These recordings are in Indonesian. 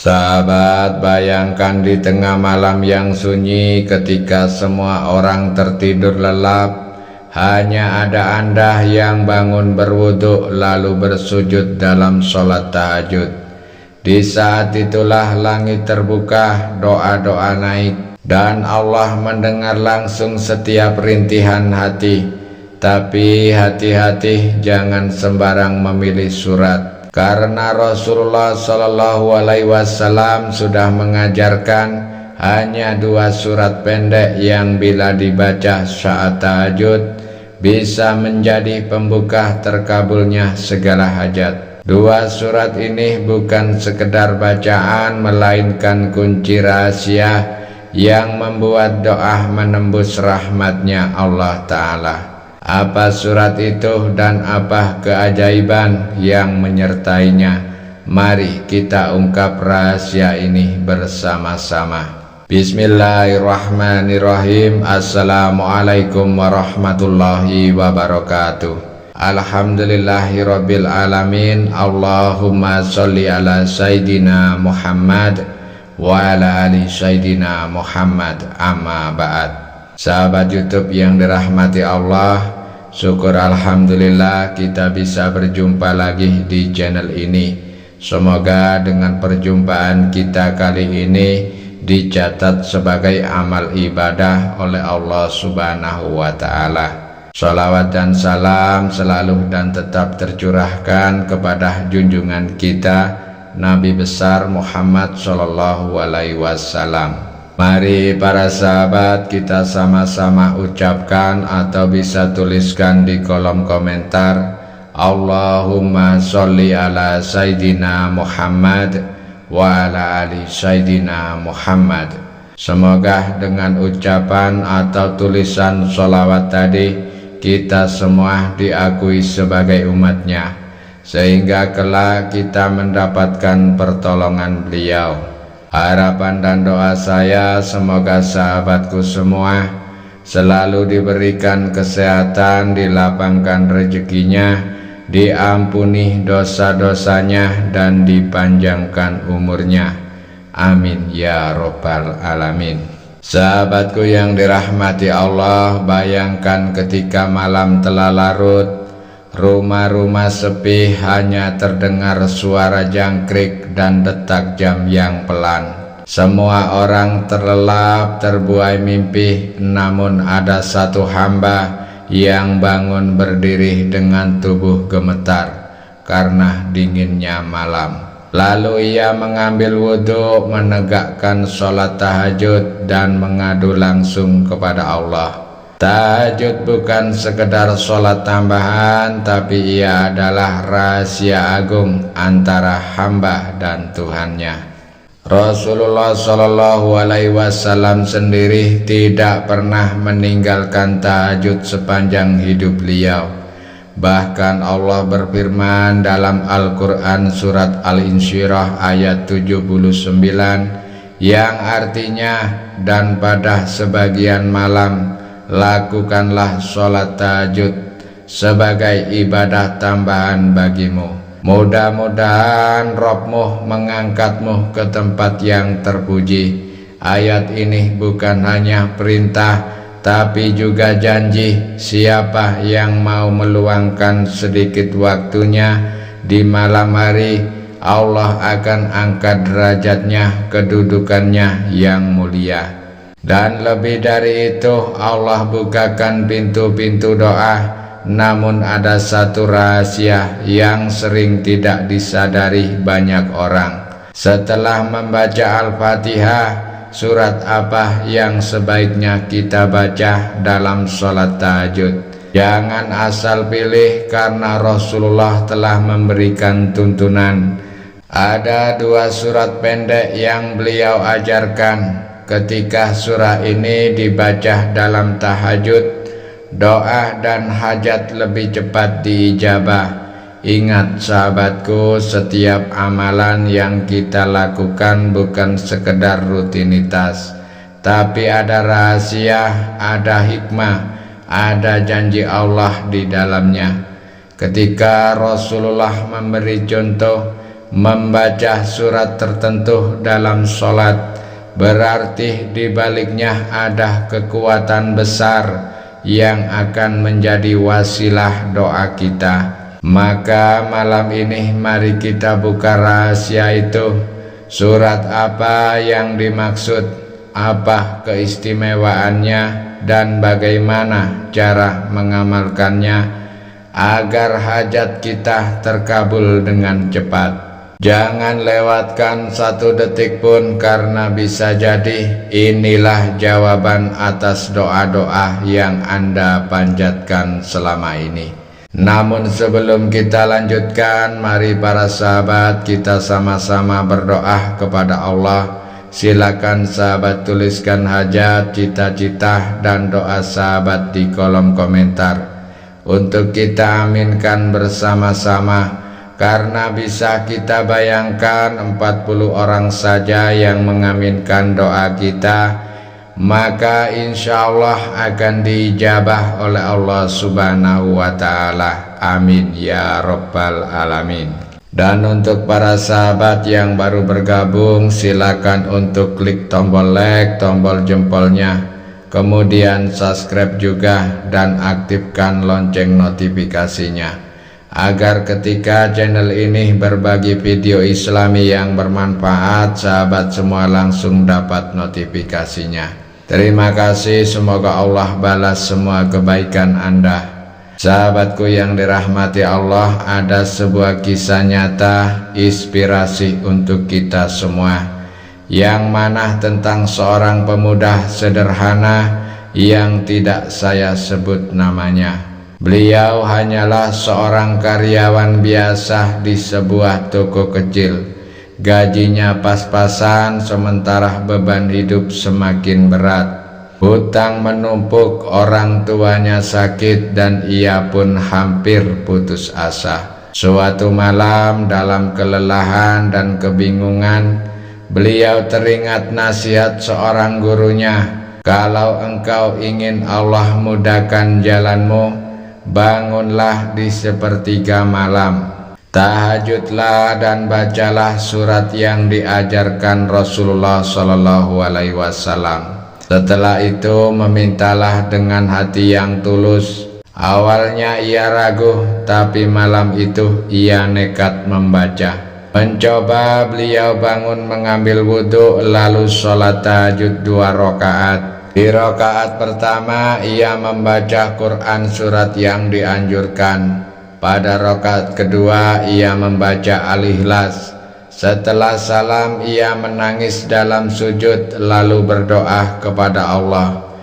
Sahabat, bayangkan di tengah malam yang sunyi ketika semua orang tertidur lelap, hanya ada Anda yang bangun berwudu lalu bersujud dalam sholat tahajud. Di saat itulah langit terbuka, doa-doa naik, dan Allah mendengar langsung setiap rintihan hati. Tapi hati-hati, jangan sembarang memilih surat. Karena Rasulullah SAW sudah mengajarkan hanya 2 surat pendek yang bila dibaca saat tahajud bisa menjadi pembuka terkabulnya segala hajat. 2 surat ini bukan sekedar bacaan, melainkan kunci rahasia yang membuat doa menembus rahmatnya Allah Ta'ala. Apa surat itu dan apa keajaiban yang menyertainya? Mari kita ungkap rahasia ini bersama-sama. Bismillahirrahmanirrahim. Assalamualaikum warahmatullahi wabarakatuh. Alhamdulillahirabbil alamin. Allahumma sholli ala Sayyidina Muhammad wa ala ali Sayyidina Muhammad, amma ba'd. Sahabat YouTube yang dirahmati Allah, syukur alhamdulillah kita bisa berjumpa lagi di channel ini. Semoga dengan perjumpaan kita kali ini dicatat sebagai amal ibadah oleh Allah Subhanahu wa Ta'ala. Shalawat dan salam selalu dan tetap tercurahkan kepada junjungan kita Nabi besar Muhammad Shallallahu Alaihi Wasallam. Mari para sahabat kita sama-sama ucapkan atau bisa tuliskan di kolom komentar, Allahumma sholli ala Sayyidina Muhammad wa ala ali Sayyidina Muhammad. Semoga dengan ucapan atau tulisan sholawat tadi kita semua diakui sebagai umatnya, sehingga kelak kita mendapatkan pertolongan beliau. Harapan dan doa saya semoga sahabatku semua selalu diberikan kesehatan, dilapangkan rezekinya, diampuni dosa-dosanya, dan dipanjangkan umurnya. Amin ya robbal alamin. Sahabatku yang dirahmati Allah, bayangkan ketika malam telah larut, rumah-rumah sepi, hanya terdengar suara jangkrik dan detak jam yang pelan. Semua orang terlelap terbuai mimpi, namun ada satu hamba yang bangun berdiri dengan tubuh gemetar karena dinginnya malam. Lalu ia mengambil wudhu, menegakkan sholat tahajud, dan mengadu langsung kepada Allah. Tahajud bukan sekedar sholat tambahan, tapi ia adalah rahasia agung antara hamba dan Tuhannya. Rasulullah Shallallahu Alaihi Wasallam sendiri tidak pernah meninggalkan tahajud sepanjang hidup beliau. Bahkan Allah berfirman dalam Al-Quran surat Al-Insyirah ayat 79 yang artinya, dan pada sebagian malam lakukanlah sholat tahajud sebagai ibadah tambahan bagimu. Mudah-mudahan Rabbmu mengangkatmu ke tempat yang terpuji. Ayat ini bukan hanya perintah, tapi juga janji. Siapa yang mau meluangkan sedikit waktunya di malam hari, Allah akan angkat derajatnya, kedudukannya yang mulia. Dan lebih dari itu, Allah bukakan pintu-pintu doa. Namun ada satu rahasia yang sering tidak disadari banyak orang. Setelah membaca Al-Fatihah, surat apa yang sebaiknya kita baca dalam sholat tahajud? Jangan asal pilih, karena Rasulullah telah memberikan tuntunan. Ada 2 surat pendek yang beliau ajarkan. Ketika surah ini dibaca dalam tahajud, doa dan hajat lebih cepat diijabah. Ingat sahabatku, setiap amalan yang kita lakukan bukan sekedar rutinitas, tapi ada rahasia, ada hikmah, ada janji Allah di dalamnya. Ketika Rasulullah memberi contoh, membaca surat tertentu dalam sholat, berarti di baliknya ada kekuatan besar yang akan menjadi wasilah doa kita. Maka malam ini mari kita buka rahasia itu. Surat apa yang dimaksud, apa keistimewaannya, dan bagaimana cara mengamalkannya agar hajat kita terkabul dengan cepat. Jangan lewatkan satu detik pun, karena bisa jadi inilah jawaban atas doa-doa yang Anda panjatkan selama ini. Namun sebelum kita lanjutkan, mari para sahabat kita sama-sama berdoa kepada Allah. Silakan sahabat tuliskan hajat, cita-cita, dan doa sahabat di kolom komentar untuk kita aminkan bersama-sama. Karena bisa kita bayangkan 40 orang saja yang mengaminkan doa kita, maka insya Allah akan diijabah oleh Allah Subhanahu wa Ta'ala. Amin ya Rabbal Alamin. Dan untuk para sahabat yang baru bergabung, silakan untuk klik tombol like, tombol jempolnya, kemudian subscribe juga dan aktifkan lonceng notifikasinya, agar ketika channel ini berbagi video islami yang bermanfaat, sahabat semua langsung dapat notifikasinya. Terima kasih, semoga Allah balas semua kebaikan Anda. Sahabatku yang dirahmati Allah, ada sebuah kisah nyata inspirasi untuk kita semua, yang mana tentang seorang pemuda sederhana yang tidak saya sebut namanya. Beliau hanyalah seorang karyawan biasa di sebuah toko kecil. Gajinya pas-pasan, sementara beban hidup semakin berat. Hutang menumpuk, orang tuanya sakit, dan ia pun hampir putus asa. Suatu malam dalam kelelahan dan kebingungan, beliau teringat nasihat seorang gurunya, "Kalau engkau ingin Allah mudahkan jalanmu, bangunlah di sepertiga malam, tahajudlah dan bacalah surat yang diajarkan Rasulullah Shallallahu Alaihi Wasallam. Setelah itu memintalah dengan hati yang tulus." Awalnya ia ragu, tapi malam itu ia nekat membaca. Mencoba, beliau bangun mengambil wudhu, lalu sholat tahajud 2 rakaat. Di rakaat pertama ia membaca Quran surat yang dianjurkan. Pada rakaat kedua ia membaca Al-Ikhlas. Setelah salam ia menangis dalam sujud, lalu berdoa kepada Allah,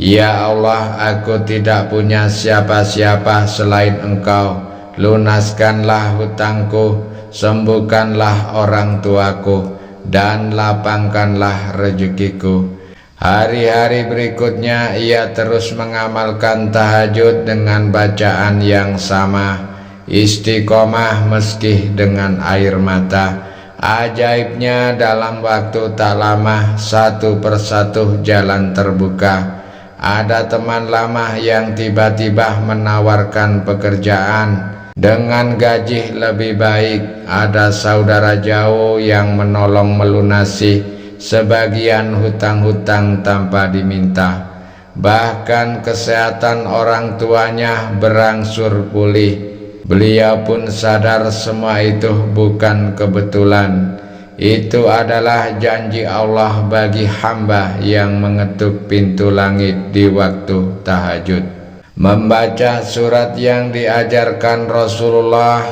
"Ya Allah, aku tidak punya siapa-siapa selain Engkau. Lunaskanlah hutangku, sembuhkanlah orang tuaku, dan lapangkanlah rezekiku." Hari-hari berikutnya ia terus mengamalkan tahajud dengan bacaan yang sama, istiqomah meski dengan air mata. Ajaibnya, dalam waktu tak lama satu persatu jalan terbuka. Ada teman lama yang tiba-tiba menawarkan pekerjaan dengan gaji lebih baik. Ada saudara jauh yang menolong melunasi sebagian hutang-hutang tanpa diminta. Bahkan kesehatan orang tuanya berangsur pulih. Beliau pun sadar semua itu bukan kebetulan. Itu adalah janji Allah bagi hamba yang mengetuk pintu langit di waktu tahajud. Membaca surat yang diajarkan Rasulullah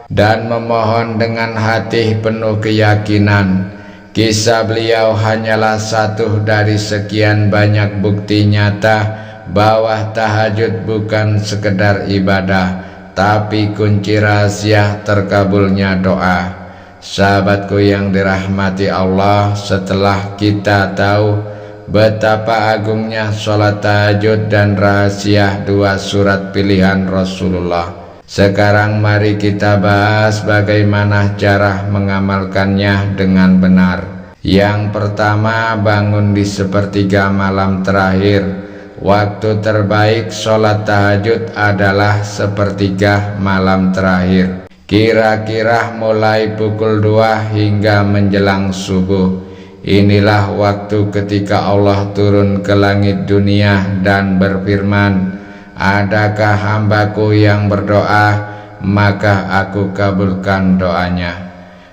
dan memohon dengan hati penuh keyakinan. Kisah beliau hanyalah satu dari sekian banyak bukti nyata bahwa tahajud bukan sekedar ibadah, tapi kunci rahasia terkabulnya doa. Sahabatku yang dirahmati Allah, setelah kita tahu betapa agungnya sholat tahajud dan rahasia 2 surat pilihan Rasulullah, sekarang mari kita bahas bagaimana cara mengamalkannya dengan benar. Yang pertama, bangun di sepertiga malam terakhir. Waktu terbaik sholat tahajud adalah sepertiga malam terakhir. kira-kira mulai pukul 2 hingga menjelang subuh. Inilah waktu ketika Allah turun ke langit dunia dan berfirman, adakah hambaku yang berdoa, maka aku kabulkan doanya.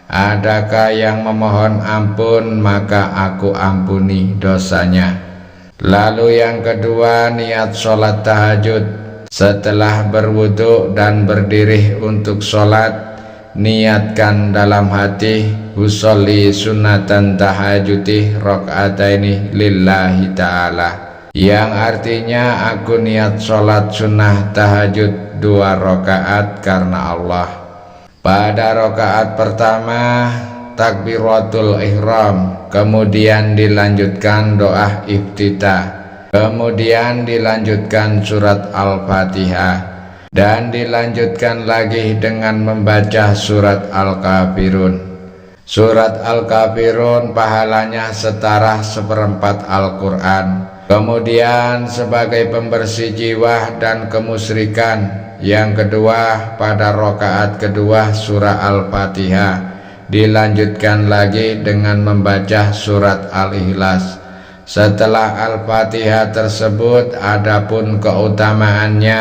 Adakah yang memohon ampun, maka aku ampuni dosanya. Lalu yang kedua, niat sholat tahajud. Setelah berwudu dan berdiri untuk sholat, niatkan dalam hati, usolli sunnatan tahajudi rakaataini lillahi ta'ala, yang artinya aku niat sholat sunnah tahajud 2 rakaat karena Allah. Pada rakaat pertama takbiratul ihram, kemudian dilanjutkan doa iftitah, kemudian dilanjutkan surat Al-Fatihah, dan dilanjutkan lagi dengan membaca surat Al-Kafirun. Surat Al-Kafirun pahalanya setara 1/4 Al-Quran. Kemudian sebagai pembersih jiwa dan kemusyrikan. Yang kedua, pada rakaat kedua surah Al-Fatihah, dilanjutkan lagi dengan membaca surat Al-Ikhlas. Setelah Al-Fatihah tersebut, adapun keutamaannya,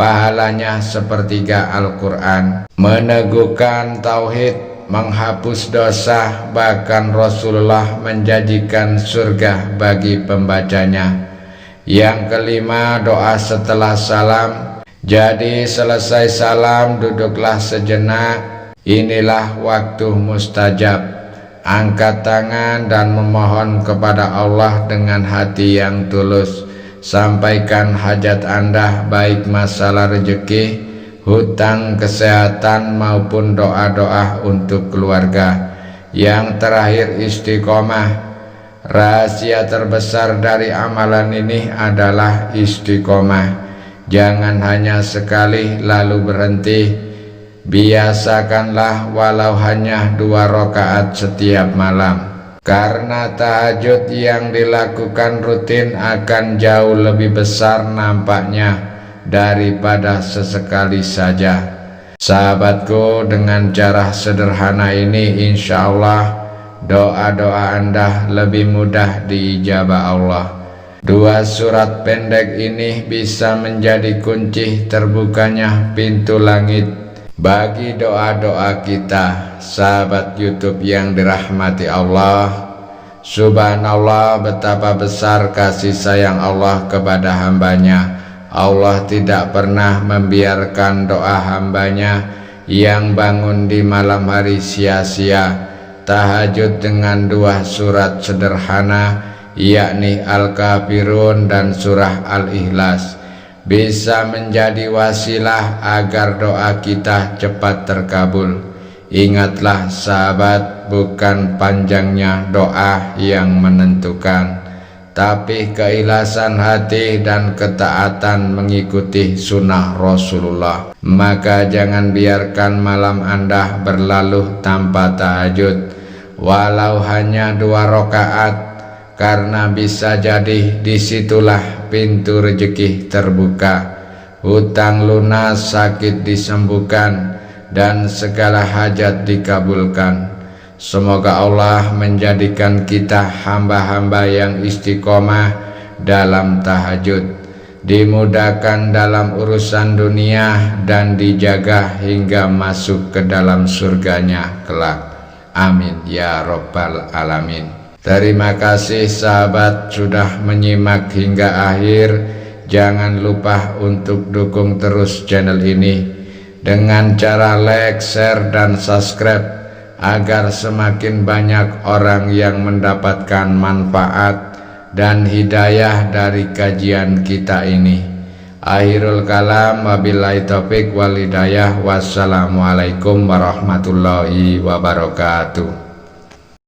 pahalanya sepertiga Al-Quran, meneguhkan tauhid, menghapus dosa, bahkan Rasulullah menjadikan surga bagi pembacanya. Yang kelima, doa setelah salam. Jadi selesai salam, duduklah sejenak. Inilah waktu mustajab. Angkat tangan dan memohon kepada Allah dengan hati yang tulus. Sampaikan hajat Anda, baik masalah rezeki, hutang, kesehatan, maupun doa-doa untuk keluarga. Yang terakhir, istiqomah. Rahasia terbesar dari amalan ini adalah istiqomah. Jangan hanya sekali lalu berhenti. Biasakanlah walau hanya 2 rakaat setiap malam, karena tahajud yang dilakukan rutin akan jauh lebih besar nampaknya daripada sesekali saja. Sahabatku, dengan cara sederhana ini insya Allah doa-doa Anda lebih mudah diijabah Allah. 2 surat pendek ini bisa menjadi kunci terbukanya pintu langit bagi doa-doa kita. Sahabat YouTube yang dirahmati Allah, subhanallah, betapa besar kasih sayang Allah kepada hambanya. Allah tidak pernah membiarkan doa hambanya yang bangun di malam hari sia-sia. Tahajud dengan 2 surat sederhana, yakni Al-Kafirun dan surah Al-Ikhlas, bisa menjadi wasilah agar doa kita cepat terkabul. Ingatlah sahabat, bukan panjangnya doa yang menentukan, tapi keikhlasan hati dan ketaatan mengikuti sunnah Rasulullah. Maka jangan biarkan malam Anda berlalu tanpa tahajud, walau hanya 2 rakaat, karena bisa jadi disitulah pintu rezeki terbuka, hutang lunas, sakit disembuhkan, dan segala hajat dikabulkan. Semoga Allah menjadikan kita hamba-hamba yang istiqomah dalam tahajud, dimudahkan dalam urusan dunia, dan dijaga hingga masuk ke dalam surganya kelak. Amin ya Rabbal Alamin. Terima kasih sahabat sudah menyimak hingga akhir. Jangan lupa untuk dukung terus channel ini dengan cara like, share, dan subscribe, agar semakin banyak orang yang mendapatkan manfaat dan hidayah dari kajian kita ini. Akhirul kalam, wabillahi taufik wal hidayah. Wassalamualaikum warahmatullahi wabarakatuh.